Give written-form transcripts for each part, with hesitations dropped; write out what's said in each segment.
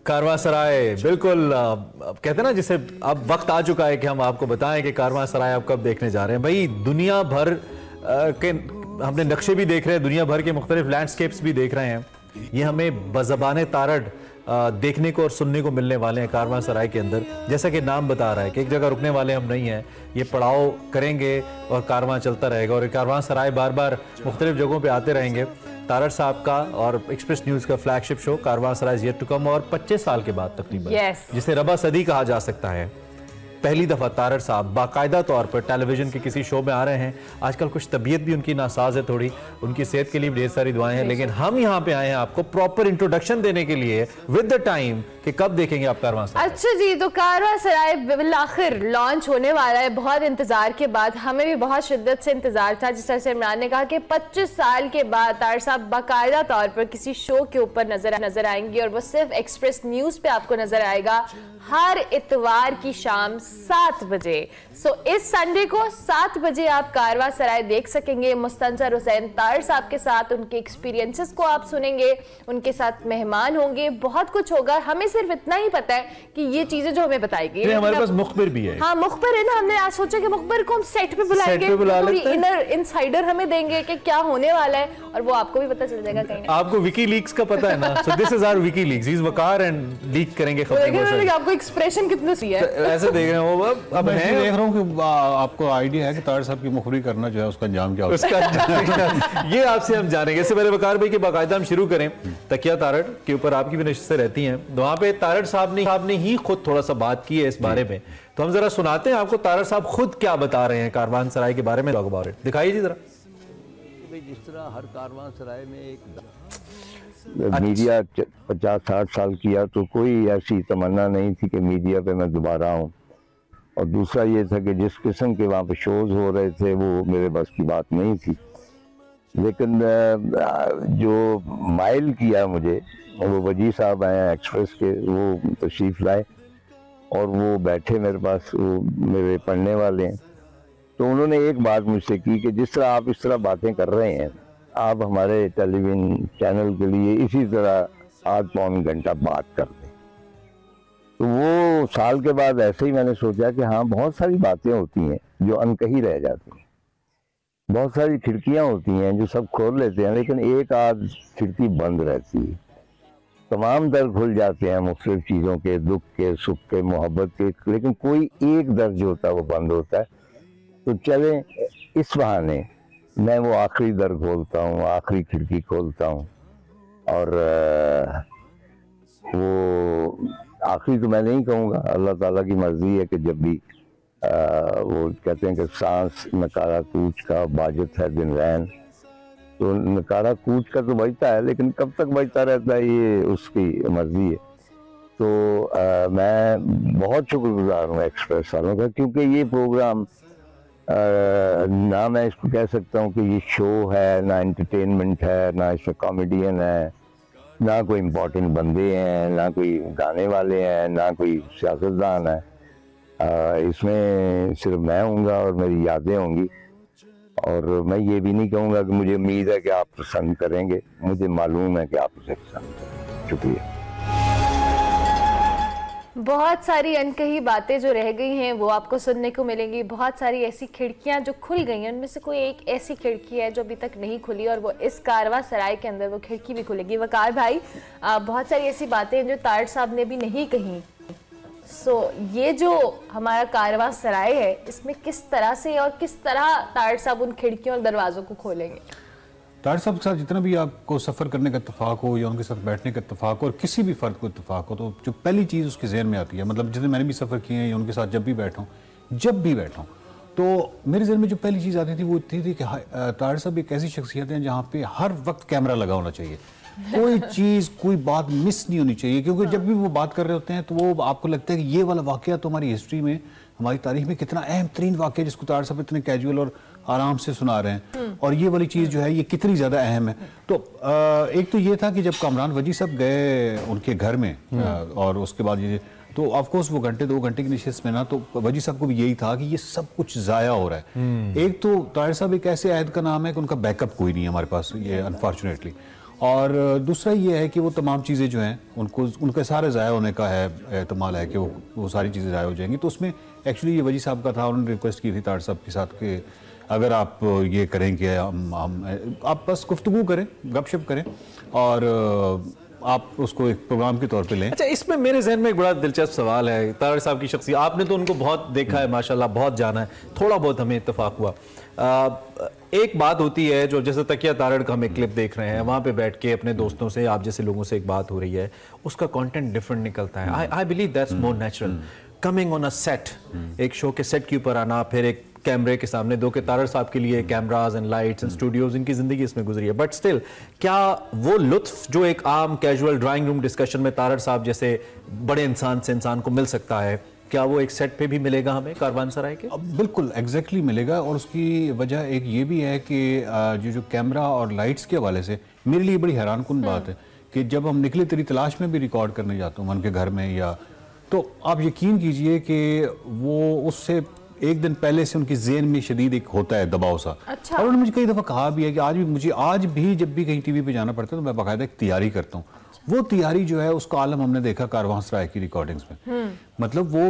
कारवांसराय बिल्कुल कहते हैं ना, जिसे अब वक्त आ चुका है कि हम आपको बताएं कि कारवांसराय आप कब देखने जा रहे हैं। भाई दुनिया भर के हमने नक्शे भी देख रहे हैं, दुनिया भर के मुख्तलिफ लैंडस्केप्स भी देख रहे हैं। ये हमें बज़बाने तारड़ देखने को और सुनने को मिलने वाले हैं कारवांसराय के अंदर। जैसा कि नाम बता रहा है कि एक जगह रुकने वाले हम नहीं हैं, ये पड़ाव करेंगे और कारवां चलता रहेगा और कारवांसराय बार बार मुख्तलिफ जगहों पे आते रहेंगे। तारड़ साहब का और एक्सप्रेस न्यूज़ का flagship show Karvansarai is yet to come, और 25 साल के बाद तकरीबन जिसे रबा सदी कहा जा सकता है, पहली दफ़ा तारड़ साहब बाकायदा तौर पर टेलीविज़न के किसी शो में आ रहे हैं। आजकल कुछ तबीयत भी उनकी नासाज है थोड़ी, उनकी सेहत के लिए भी ढेर सारी दुआएं हैं, लेकिन हम यहाँ पे आए हैं आपको प्रॉपर इंट्रोडक्शन देने के लिए विद द टाइम कि कब देखेंगे आप कारवांसराय। अच्छा जी, तो कारवांसराय बिलाखिर लॉन्च होने वाला है। बहुत इंतजार के बाद, हमें भी बहुत शिद्दत से इंतजार था। जिस तरह से इमरान ने कहा कि 25 साल के बाद तारड़ साहब बाकायदा तौर पर किसी शो के ऊपर नजर आएंगे और वो सिर्फ एक्सप्रेस न्यूज़ पे आपको नजर आएगा हर इतवार की शाम 7 बजे। सो इस संडे को 7 बजे आप कारवांसराय देख सकेंगे। मुस्तंसर हुसैन तारड़ साहब के साथ उनके एक्सपीरियंसेस को आप सुनेंगे, उनके साथ मेहमान होंगे, बहुत कुछ होगा। हमें सिर्फ इतना ही पता है कि ये चीजें जो हमें बताई गई, हमारे पास मुखबिर भी है। हाँ, मुखबिर है ना। हमने आज सोचा कि मुखबिर को हम सेट पे बुलाएंगे, पूरी इनर इनसाइडर हमें देंगे कि क्या होने वाला है, और वो आपको भी पता चल जाएगा कहीं ना। आपको विकीलीक्स का पता है ना, so this is our WikiLeaks, is Waqar and leak करेंगे खबरें। आपको एक्सप्रेशन कितना सही है, ऐसे देख रहे हैं वो। अब मैं देख रहा हूँ कि आपको आइडिया है कि तारड़ साहब की मुखबिरी करना जो है उसका अंजाम क्या होता है, ये आपसे हम जानेंगे। इससे पहले वकार भाई की बाकायदा हम शुरू करें, तकिया तारड़ के ऊपर आपकी भी नशिस्तें रहती हैं, वहां पे तारड़ साहब ने ही खुद थोड़ा सा बात की है इस बारे में, तो हम जरा सुनाते हैं आपको तारड़ साहब खुद क्या बता रहे हैं कारवांसराय के बारे में। दिखाइए जी जरा। जिस तरह हर कारवांसराय में एक मीडिया 50-60 साल किया तो कोई ऐसी तमन्ना नहीं थी कि मीडिया पे मैं दोबारा आऊँ, और दूसरा ये था कि जिस किस्म के वहाँ पे शोज़ हो रहे थे वो मेरे बस की बात नहीं थी। लेकिन जो माइल किया मुझे, वो वजी साहब आए एक्सप्रेस के, वो तशरीफ़ लाए और वो बैठे मेरे पास, वो मेरे पढ़ने वाले हैं। तो उन्होंने एक बात मुझसे की कि जिस तरह आप इस तरह बातें कर रहे हैं, आप हमारे टेलीविज़न चैनल के लिए इसी तरह 8-9 घंटा बात कर दें। तो वो साल के बाद ऐसे ही मैंने सोचा कि हाँ, बहुत सारी बातें होती हैं जो अनकही रह जाती हैं, बहुत सारी खिड़कियाँ होती हैं जो सब खोल लेते हैं, लेकिन एक आध खिड़की बंद रहती है। तमाम दर खुल जाते हैं मुख्तलिफ चीज़ों के, दुख के, सुख के, मोहब्बत के, लेकिन कोई एक दर जो होता है वो बंद होता है। तो चले इस बहाने मैं वो आखिरी दर खोलता हूँ, आखिरी खिड़की खोलता हूँ, और वो आखिरी तो मैं नहीं कहूँगा, अल्लाह ताला की मर्ज़ी है कि जब भी वो कहते हैं कि सांस नकारा कूच का बाजत है दिन रैन, तो नकारा कूच का तो बजता है, लेकिन कब तक बजता रहता है ये उसकी मर्ज़ी है। तो मैं बहुत शुक्रगुजार हूँ एक्सप्रेस वालों का, क्योंकि ये प्रोग्राम ना मैं इसको कह सकता हूँ कि ये शो है, ना एंटरटेनमेंट है, ना इसमें कॉमेडियन है, ना कोई इम्पोर्टेंट बंदे हैं, ना कोई गाने वाले हैं, ना कोई सियासतदान है। इसमें सिर्फ मैं हूँगा और मेरी यादें होंगी, और मैं ये भी नहीं कहूँगा कि मुझे उम्मीद है कि आप पसंद करेंगे, मुझे मालूम है कि आप उसे पसंद करेंगे। शुक्रिया। बहुत सारी अनकही बातें जो रह गई हैं वो आपको सुनने को मिलेंगी, बहुत सारी ऐसी खिड़कियां जो खुल गई हैं, उनमें से कोई एक ऐसी खिड़की है जो अभी तक नहीं खुली, और वो इस कारवांसराय के अंदर वो खिड़की भी खुलेगी। वकार भाई, बहुत सारी ऐसी बातें हैं जो तारड़ साहब ने भी नहीं कही। सो ये जो हमारा कारवांसराय है, इसमें किस तरह से और किस तरह तारड़ साहब उन खिड़कियों और दरवाज़ों को खोलेंगे? तारड़ साहब के साथ जितना भी आपको सफ़र करने का इत्तेफाक हो या उनके साथ बैठने का इत्तेफाक हो, और किसी भी फ़र्द को इत्तेफाक हो, तो जो पहली चीज़ उसके जहन में आती है, मतलब जितने मैंने भी सफ़र किए हैं या उनके साथ जब भी बैठा हूँ, तो मेरे जहन में जो पहली चीज़ आती थी वो इतनी थी कि तारड़ साहब एक ऐसी शख्सियत हैं जहाँ पे हर वक्त कैमरा लगा होना चाहिए, कोई चीज़, कोई बात मिस नहीं होनी चाहिए, क्योंकि जब भी वो बात कर रहे होते हैं तो वो आपको लगता है कि ये वाला वाक़या तो हमारी हिस्ट्री में, हमारी तारीख में कितना अहम तरीन वाक़या जिसको तारड़ साहब इतने कैजुअल और आराम से सुना रहे हैं, और ये वाली चीज़ जो है ये कितनी ज़्यादा अहम है। तो एक तो ये था कि जब कामरान वजी साहब गए उनके घर में, और उसके बाद ये, तो ऑफकोर्स वो 1-2 घंटे की नशिस्त में ना, तो वजी साहब को भी यही था कि ये सब कुछ ज़ाया हो रहा है। एक तो तारड़ साहब एक ऐसे आयद का नाम है कि उनका बैकअप कोई नहीं है हमारे पास, ये अनफॉर्चुनेटली, और दूसरा ये है कि वो तमाम चीज़ें जो हैं उनको उनके सारे ज़ाया होने का है एहतमाल है कि वो सारी चीज़ें ज़ाया हो जाएंगी। तो उसमें एक्चुअली ये वजी साहब का था, उन्होंने रिक्वेस्ट की थी तार साहब के साथ कि अगर आप ये करेंगे आप बस गुफ्तगू करें, गपशप करें और आप उसको एक प्रोग्राम के तौर पे लें। अच्छा, इसमें मेरे जहन में एक बड़ा दिलचस्प सवाल है। तारड़ साहब की शख्सियत, आपने तो उनको बहुत देखा है माशाल्लाह, बहुत जाना है, थोड़ा बहुत हमें इत्तेफाक हुआ। एक बात होती है जो जैसे तकिया तारड़ का हम एक क्लिप देख रहे हैं, वहाँ पे बैठ के अपने दोस्तों से, आप जैसे लोगों से एक बात हो रही है, उसका कंटेंट डिफरेंट निकलता है। I believe that's more natural. Coming on a set, एक शो के सेट के ऊपर आना, फिर एक कैमरे के सामने दो, के तारड़ साहब के लिए cameras and lights and studios, इनकी जिंदगी इसमें गुजरी है, बट स्टिल क्या वो लुत्फ जो एक आम कैजुअल ड्राइंग रूम डिस्कशन में तारड़ साहब जैसे बड़े इंसान से इंसान को मिल सकता है, क्या वो एक सेट पे भी मिलेगा हमें कारवानसराय के? बिल्कुल एग्जैक्टली मिलेगा। और उसकी वजह एक ये भी है कि जो कैमरा और लाइट्स के हवाले से मेरे लिए बड़ी हैरान कुन बात है कि जब हम निकले तेरी तलाश में भी रिकॉर्ड करने जाते हैं उनके घर में, या तो आप यकीन कीजिए कि वो उससे एक दिन पहले से उनकी ज़हन में शदीद एक होता है दबाव सा। अच्छा। और उन्होंने मुझे कई दफ़ा कहा भी है कि आज भी जब भी कहीं टीवी पे जाना पड़ता है तो मैं बाकायदा एक तैयारी करता हूँ। वो तैयारी जो है उसका आलम हमने देखा कारवानसराय की रिकॉर्डिंग्स में। मतलब वो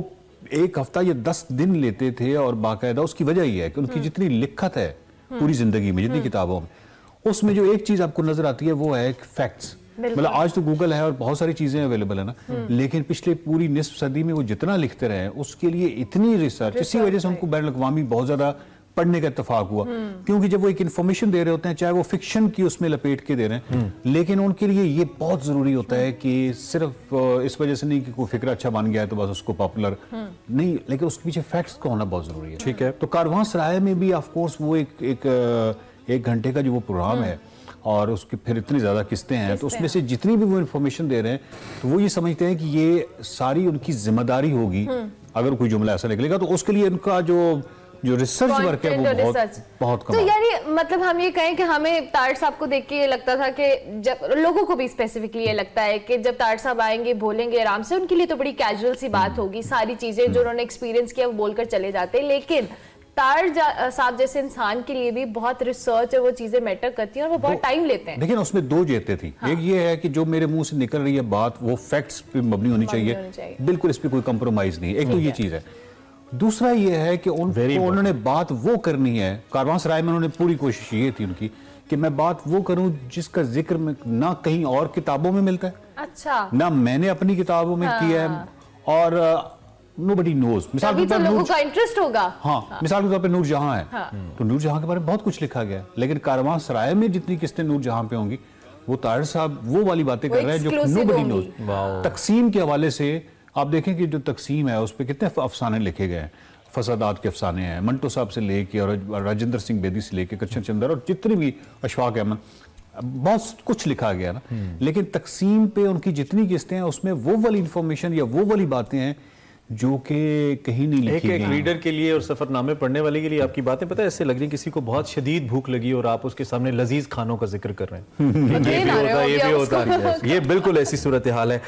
एक हफ्ता या 10 दिन लेते थे और बाकायदा उसकी वजह ये है कि उनकी जितनी लिखत है पूरी जिंदगी में, जितनी किताबों में, उसमें जो एक चीज आपको नजर आती है वो है फैक्ट्स। मतलब आज तो गूगल है और बहुत सारी चीजें अवेलेबल है ना, लेकिन पिछले पूरी निस्फ सदी में वो जितना लिखते रहे उसके लिए इतनी रिसर्च, इसी वजह से उनको बैनुल अक़वामी बहुत ज्यादा पढ़ने का इत्तेफाक हुआ। क्योंकि जब वो एक इन्फॉर्मेशन दे रहे होते हैं, चाहे वो फिक्शन की उसमें लपेट के दे रहे हैं, लेकिन उनके लिए ये बहुत जरूरी होता है कि सिर्फ इस वजह से नहीं कि कोई फिक्र अच्छा बन गया है तो बस उसको पॉपुलर नहीं, लेकिन उसके पीछे फैक्ट्स का होना बहुत जरूरी है। ठीक है। तो कारवानसराय में भी ऑफ कोर्स वो एक घंटे का जो वो प्रोग्राम है और उसके फिर इतनी ज्यादा किस्तें हैं, तो उसमें से जितनी भी वो इन्फॉर्मेशन दे रहे हैं तो वो ये समझते हैं कि ये सारी उनकी जिम्मेदारी होगी। अगर कोई जुमला ऐसा निकलेगा तो उसके लिए उनका जो रिसर्च वर्क है वो बहुत तो यानी मतलब हम ये कहें कि हमें तारड़ साहब को देख के ये लगता था कि जब लोगों को भी स्पेसिफिकली ये लगता है कि जब तारड़ साहब आएंगे बोलेंगे आराम से, उनके लिए तो बड़ी कैजुअल सी बात होगी, सारी चीजें जो उन्होंने एक्सपीरियंस किया वो बोलकर चले जाते हैं। लेकिन तारड़ साहब जैसे इंसान के लिए भी बहुत रिसर्च है, वो चीजें मैटर करती हैं और वो बहुत टाइम लेते हैं। लेकिन उसमें दो जेतें थी। एक ये है कि जो मेरे मुंह से निकल रही है बात वो फैक्ट्स पे मबनी होनी चाहिए, बिल्कुल इस पे कोई कंप्रोमाइज नहीं है। एक तो ये चीज है। दूसरा ये है कि उन्होंने बात वो करनी है। कारवानसराय में उन्होंने पूरी कोशिश ये थी उनकी कि मैं बात वो करूं जिसका जिक्र में ना कहीं और किताबों में मिलता है, अच्छा, ना मैंने अपनी किताबों में किया है, और नोबडी नोज। मिसाल के तौर पर लोगों का इंटरेस्ट होगा। हाँ, मिसाल के तौर पे नूरजहां है, तो नूरजहां के बारे में बहुत कुछ लिखा गया है, लेकिन कारवानसराय में जितनी किस्तें नूरजहां पे होंगी वो तारड़ साहब वो वाली बातें कर रहे हैं जो नोबडी नोज। तकसीम के हवाले से आप देखें कि जो तकसीम है उस पर कितने अफसाने लिखे गए हैं, फसादात के अफसाने हैं, मंटो साहब से लेके और राजेंद्र सिंह बेदी से लेके कच्चर चंदर और जितने भी अशफाक अहमद, बहुत कुछ लिखा गया ना। लेकिन तकसीम पे उनकी जितनी किस्तें हैं उसमें वो वाली इंफॉर्मेशन या वो वाली बातें हैं जो कि कहीं नहीं लिखी एक रीडर के लिए और सफरनामे पढ़ने वाले के लिए आपकी बातें पता है ऐसे लग रही किसी को बहुत शदीद भूख लगी और आप उसके सामने लजीज खानों का जिक्र कर रहे हैं। ये भी होता है, ये बिल्कुल ऐसी सूरत हाल है।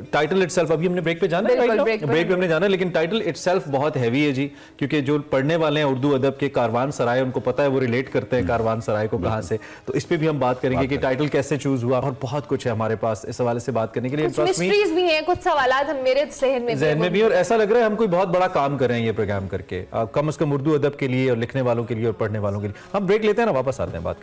टाइटल इटसेल्फ, अभी हमने ब्रेक पे जाना है, ब्रेक पे हमने जाना है, लेकिन टाइटल इटसेल्फ बहुत हैवी है जी, क्योंकि जो पढ़ने वाले हैं उर्दू अदब के कारवानसराय, उनको पता है, वो रिलेट करते हैं कारवानसराय को कहाँ से। तो इस पे भी हम बात करेंगे कि टाइटल कैसे चूज हुआ, और बहुत कुछ है हमारे पास इस हवाले से बात करने के लिए। कुछ मिस्ट्रीज भी हैं, कुछ सवालात हम मेरे ज़हन में भी, और ऐसा लग रहा है हम कोई बहुत बड़ा काम कर रहे हैं ये प्रोग्राम करके, कम से कम उर्दू अदब के लिए और लिखने वालों के लिए और पढ़ने वालों के लिए। हम ब्रेक लेते हैं ना, वापस आते हैं बात।